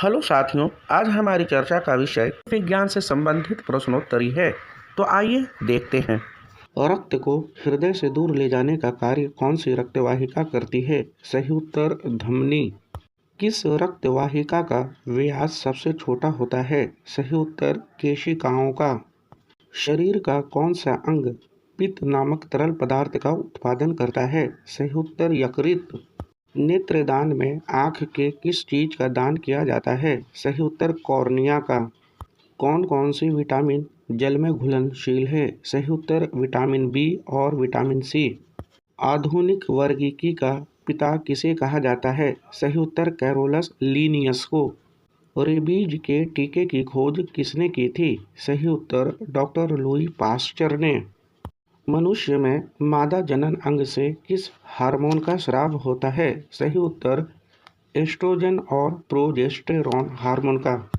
Hello साथियों, आज हमारी चर्चा का विषय विज्ञान से संबंधित प्रश्नोत्तरी है। तो आइए देखते हैं। रक्त को हृदय से दूर ले जाने का कार्य कौन सी रक्तवाहिका करती है? सही उत्तर धमनी। किस रक्तवाहिका का व्यास सबसे छोटा होता है? सही उत्तर केशिकाओं का। शरीर का कौन सा अंग पित्त नामक तरल पदार्थ का उत्पादन करता है? सही उत्तर यकृत। नेत्रदान में आँख के किस चीज का दान किया जाता है? सही उत्तर कॉर्निया का। कौन कौन सी विटामिन जल में घुलनशील है? सही उत्तर विटामिन बी और विटामिन सी। आधुनिक वर्गीकी का पिता किसे कहा जाता है? सही उत्तर कैरोलस लीनियस को। रेबीज के टीके की खोज किसने की थी? सही उत्तर डॉक्टर लुई पास्चर ने। मनुष्य में मादा जनन अंग से किस हार्मोन का स्राव होता है? सही उत्तर एस्ट्रोजन और प्रोजेस्टेरॉन हार्मोन का।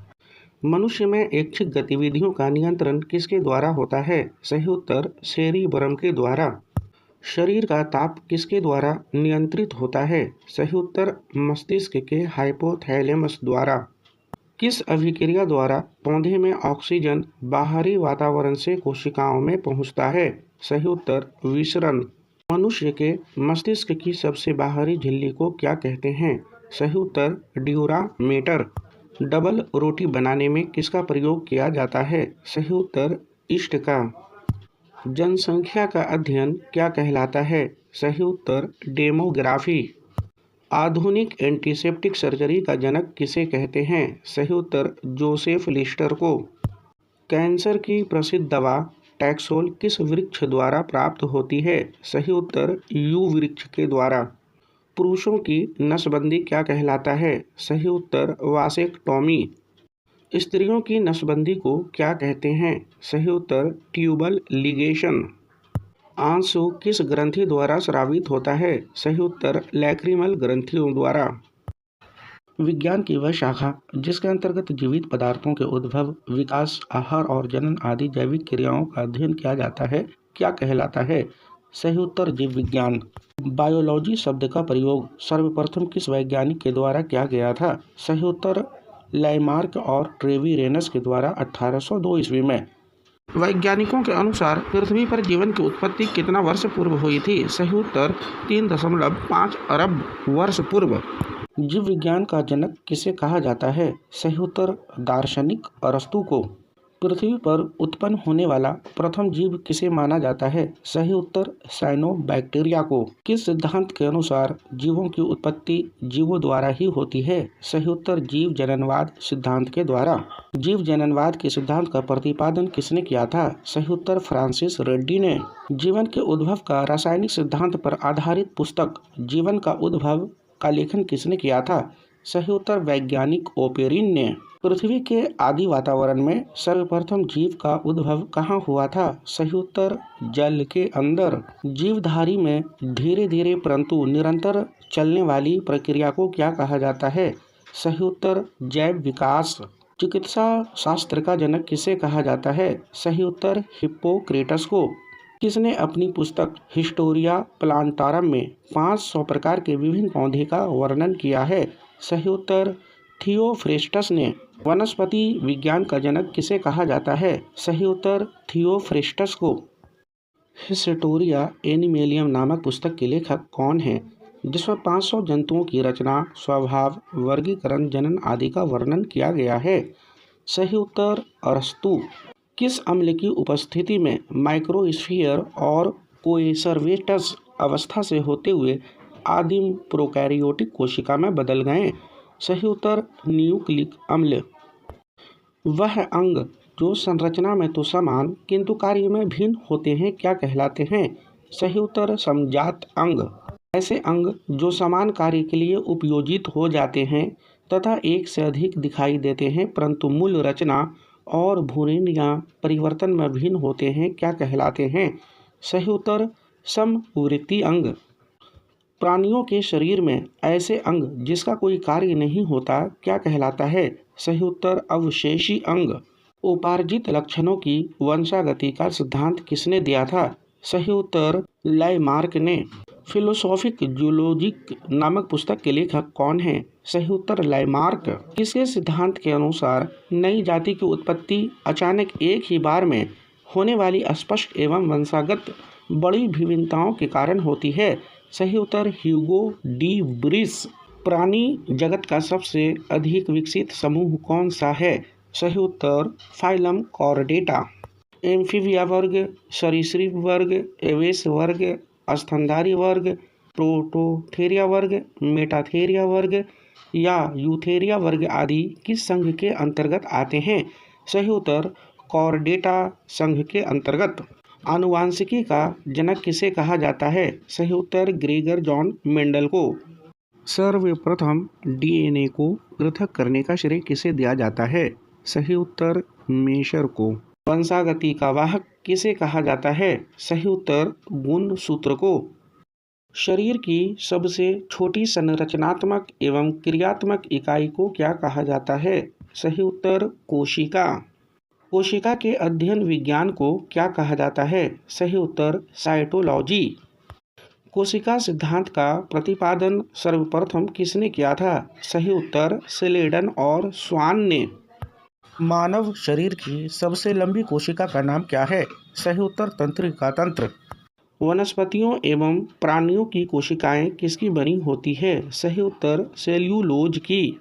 मनुष्य में ऐच्छिक गतिविधियों का नियंत्रण किसके द्वारा होता है? सही उत्तर सेरिब्रम के द्वारा। शरीर का ताप किसके द्वारा नियंत्रित होता है? सही उत्तर मस्तिष्क के हाइपोथैलेमस द्वारा। किस अभिक्रिया द्वारा पौधे में ऑक्सीजन बाहरी वातावरण से कोशिकाओं में पहुंचता है? सही उत्तर विसरण। मनुष्य के मस्तिष्क की सबसे बाहरी झिल्ली को क्या कहते हैं? सही उत्तर ड्यूरामेटर। डबल रोटी बनाने में किसका प्रयोग किया जाता है? सही उत्तर ईस्ट का। जनसंख्या का अध्ययन क्या कहलाता है? सही उत्तर डेमोग्राफी। आधुनिक एंटीसेप्टिक सर्जरी का जनक किसे कहते हैं? सही उत्तर जोसेफ लिस्टर को। कैंसर की प्रसिद्ध दवा टैक्सोल किस वृक्ष द्वारा प्राप्त होती है? सही उत्तर यू वृक्ष के द्वारा। पुरुषों की नसबंदी क्या कहलाता है? सही उत्तर वासेक्टॉमी। स्त्रियों की नसबंदी को क्या कहते हैं? सही उत्तर ट्यूबल लिगेशन। आंसू किस ग्रंथि द्वारा स्रावित होता है? सही उत्तर लैक्रिमल ग्रंथियों द्वारा। विज्ञान की वह शाखा जिसके अंतर्गत जीवित पदार्थों के उद्भव, विकास, आहार और जनन आदि जैविक क्रियाओं का अध्ययन किया जाता है, क्या कहलाता है? सही उत्तर जीव विज्ञान। बायोलॉजी शब्द का प्रयोग सर्वप्रथम किस वैज्ञानिक के द्वारा किया गया था? सही उत्तर लैमार्क और ट्रेविरेनस के द्वारा 1802 ईस्वी में। वैज्ञानिकों के अनुसार पृथ्वी पर जीवन की उत्पत्ति कितना वर्ष पूर्व हुई थी? सही उत्तर 3.5 अरब वर्ष पूर्व। जीव विज्ञान का जनक किसे कहा जाता है? सही उत्तर दार्शनिक अरस्तु को। पृथ्वी पर उत्पन्न होने वाला प्रथम जीव किसे माना जाता है? सही उत्तर साइनोबैक्टीरिया को। किस सिद्धांत के अनुसार जीवों की उत्पत्ति जीवों द्वारा ही होती है? सही उत्तर जीव जननवाद सिद्धांत के द्वारा। जीव जननवाद के सिद्धांत का प्रतिपादन किसने किया था? सही उत्तर फ्रांसिस रेड्डी ने। जीवन के उद्भव का रासायनिक सिद्धांत पर आधारित पुस्तक जीवन का उद्भव का लेखन किसने किया था? सही उत्तर वैज्ञानिक ओपेरिन ने। पृथ्वी के आदि वातावरण में सर्वप्रथम जीव का उद्भव कहाँ हुआ था? सही उत्तर जल के अंदर। जीवधारी में धीरे धीरे परंतु निरंतर चलने वाली प्रक्रिया को क्या कहा जाता है? सही उत्तर जैव विकास। चिकित्सा शास्त्र का जनक किसे कहा जाता है? सही उत्तर हिप्पोक्रेटस को। किसने अपनी पुस्तक हिस्टोरिया प्लांटारम में 500 प्रकार के विभिन्न पौधे का वर्णन किया है? सही उत्तर थियोफ्रेस्टस ने। वनस्पति विज्ञान का जनक किसे कहा जाता है? सही उत्तर थियोफ्रेस्टस को। हिस्टोरिया एनिमेलियम नामक पुस्तक के लेखक कौन है, जिसमें 500 जंतुओं की रचना, स्वभाव, वर्गीकरण, जनन आदि का वर्णन किया गया है? सही उत्तर अरस्तु। किस अम्ल की उपस्थिति में माइक्रोस्फीयर और कोएसरवेटस अवस्था से होते हुए आदिम प्रोकैरियोटिक कोशिका में बदल गए? सही उत्तर न्यूक्लिक अम्ल। वह अंग जो संरचना में तो समान किंतु कार्य में भिन्न होते हैं क्या कहलाते हैं? सही उत्तर समजात अंग। ऐसे अंग जो समान कार्य के लिए उपयोजित हो जाते हैं तथा एक से अधिक दिखाई देते हैं परंतु मूल रचना और भूरण या परिवर्तन में भिन्न होते हैं क्या कहलाते हैं? सही उत्तर समवृत्ति अंग। प्राणियों के शरीर में ऐसे अंग जिसका कोई कार्य नहीं होता क्या कहलाता है? सही उत्तर अवशेषी अंग। उपार्जित लक्षणों की वंशागति का सिद्धांत किसने दिया था? सही उत्तर लैमार्क ने। फिलोसॉफिक जूलॉजिक नामक पुस्तक के लेखक कौन हैं? सही उत्तर लैमार्क। किसके सिद्धांत के अनुसार नई जाति की उत्पत्ति अचानक एक ही बार में होने वाली अस्पष्ट एवं वंशागत बड़ी विभिन्नताओं के कारण होती है? सही उत्तर ह्यूगो डी ब्रिस। प्राणी जगत का सबसे अधिक विकसित समूह कौन सा है? सही उत्तर फाइलम कॉर्डेटा। एम्फीबिया वर्ग, सरीसृप वर्ग, एवेस वर्ग, स्तनधारी वर्ग, प्रोटोथेरिया वर्ग, मेटाथेरिया वर्ग या यूथेरिया वर्ग आदि किस संघ के अंतर्गत आते हैं? सही उत्तर कॉर्डेटा संघ के अंतर्गत। आनुवांशिकी का जनक किसे कहा जाता है? सही उत्तर ग्रेगर जॉन मेंडल को। सर्वप्रथम डीएनए को पृथक करने का श्रेय किसे दिया जाता है? सही उत्तर मेशर को। वंशागति का वाहक किसे कहा जाता है? सही उत्तर गुणसूत्र को। शरीर की सबसे छोटी संरचनात्मक एवं क्रियात्मक इकाई को क्या कहा जाता है? सही उत्तर कोशिका। कोशिका के अध्ययन विज्ञान को क्या कहा जाता है? सही उत्तर साइटोलॉजी। कोशिका सिद्धांत का प्रतिपादन सर्वप्रथम किसने किया था? सही उत्तर स्लेडन और स्वान ने। मानव शरीर की सबसे लंबी कोशिका का नाम क्या है? सही उत्तर तंत्रिका तंत्र। वनस्पतियों एवं प्राणियों की कोशिकाएं किसकी बनी होती है? सही उत्तर सेल्यूलोज की।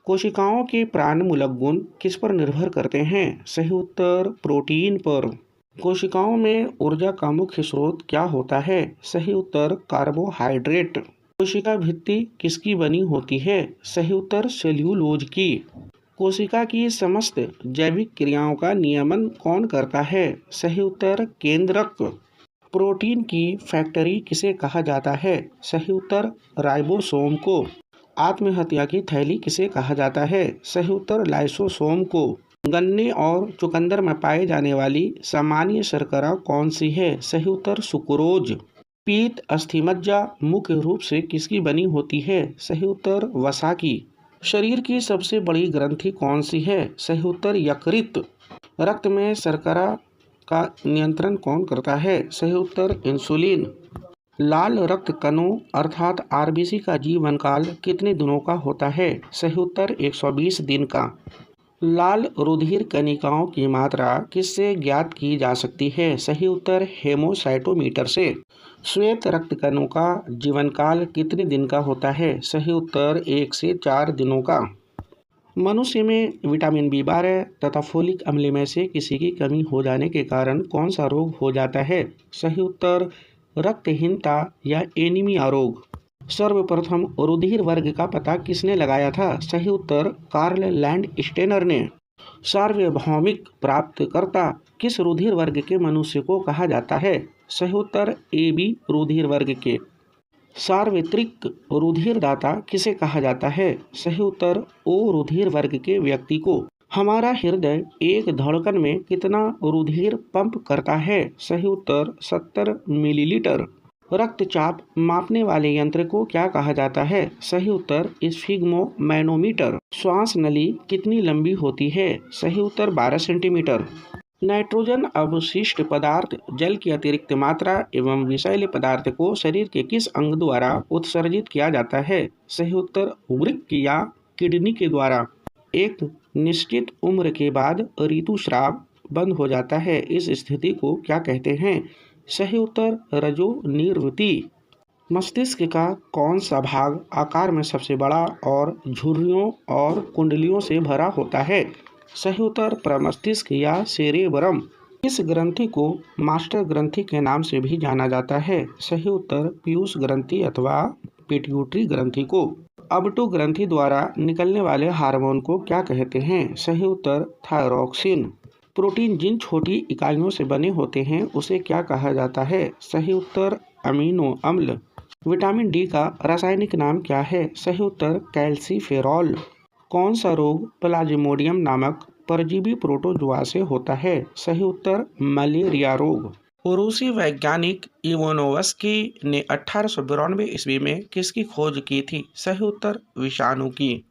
कोशिकाओं के प्राणमूलक गुण किस पर निर्भर करते हैं? सही उत्तर प्रोटीन पर। कोशिकाओं में ऊर्जा का मुख्य स्रोत क्या होता है? सही उत्तर कार्बोहाइड्रेट। कोशिका भित्ति किसकी बनी होती है? सही उत्तर सेल्यूलोज की। कोशिका की समस्त जैविक क्रियाओं का नियमन कौन करता है? सही उत्तर केंद्रक। प्रोटीन की फैक्ट्री किसे कहा जाता है? सही उत्तर राइबोसोम को। आत्महत्या की थैली किसे कहा जाता है? सही उत्तर लाइसोसोम को। गन्ने और चुकंदर में पाए जाने वाली सामान्य शर्करा कौन सी है? सही उत्तर सुक्रोज। पीत अस्थिमज्जा मुख्य रूप से किसकी बनी होती है? सही उत्तर वसा की। शरीर की सबसे बड़ी ग्रंथि कौन सी है? सही उत्तर यकृत। रक्त में शर्करा का नियंत्रण कौन करता है? सही उत्तर इंसुलिन। लाल रक्त कणों अर्थात आरबीसी का जीवन काल कितने दिनों का होता है? सही उत्तर 120 दिन का। लाल रुधिर कणिकाओं की मात्रा किससे ज्ञात की जा सकती है? सही उत्तर हेमोसाइटोमीटर से। श्वेत रक्त कणों का जीवन काल कितने दिन का होता है? सही उत्तर 1 से 4 दिनों का। मनुष्य में विटामिन B12 तथा फोलिक अम्ल में से किसी की कमी हो जाने के कारण कौन सा रोग हो जाता है? सही उत्तर रक्तहीनता या एनीमिया रोग। सर्वप्रथम रुधिर वर्ग का पता किसने लगाया था? सही उत्तर कार्ल लैंड स्टेनर ने। सार्वभौमिक प्राप्तकर्ता किस रुधिर वर्ग के मनुष्य को कहा जाता है? सही उत्तर AB रुधिर वर्ग के। सार्वत्रिक रुधिर दाता किसे कहा जाता है? सही उत्तर O रुधिर वर्ग के व्यक्ति को। हमारा हृदय एक धड़कन में कितना रुधिर पंप करता है? सही उत्तर 70 मिलीलीटर। रक्तचाप मापने वाले यंत्र को क्या कहा जाता है? सही उत्तर स्फिग्मोमैनोमीटर। श्वास नली कितनी लंबी होती है? सही उत्तर 12 सेंटीमीटर। नाइट्रोजन अवशिष्ट पदार्थ जल की अतिरिक्त मात्रा एवं विषैले पदार्थ को शरीर के किस अंग द्वारा उत्सर्जित किया जाता है? सही उत्तर वृक्क या किडनी के द्वारा। एक निश्चित उम्र के बाद ऋतुस्राव बंद हो जाता है, इस स्थिति को क्या कहते हैं? सही उत्तर रजोनिवृत्ति। मस्तिष्क का कौन सा भाग आकार में सबसे बड़ा और झुर्रियों और कुंडलियों से भरा होता है? सही उत्तर प्रमस्तिष्क या सेरेब्रम। इस ग्रंथि को मास्टर ग्रंथि के नाम से भी जाना जाता है? सही उत्तर पीयूष ग्रंथि अथवा पिट्यूटरी ग्रंथि को। अबटो ग्रंथि द्वारा निकलने वाले हार्मोन को क्या कहते हैं? सही उत्तर थायरोक्सिन। प्रोटीन जिन छोटी इकाइयों से बने होते हैं उसे क्या कहा जाता है? सही उत्तर अमीनो अम्ल। विटामिन डी का रासायनिक नाम क्या है? सही उत्तर कैल्सीफेरॉल। कौन सा रोग प्लाज्मोडियम नामक परजीवी प्रोटोजुआ से होता है? सही उत्तर मलेरिया रोग। रूसी वैज्ञानिक इवानोव्स्की ने 1892 ईस्वी में किसकी खोज की थी? सही उत्तर विषाणु की।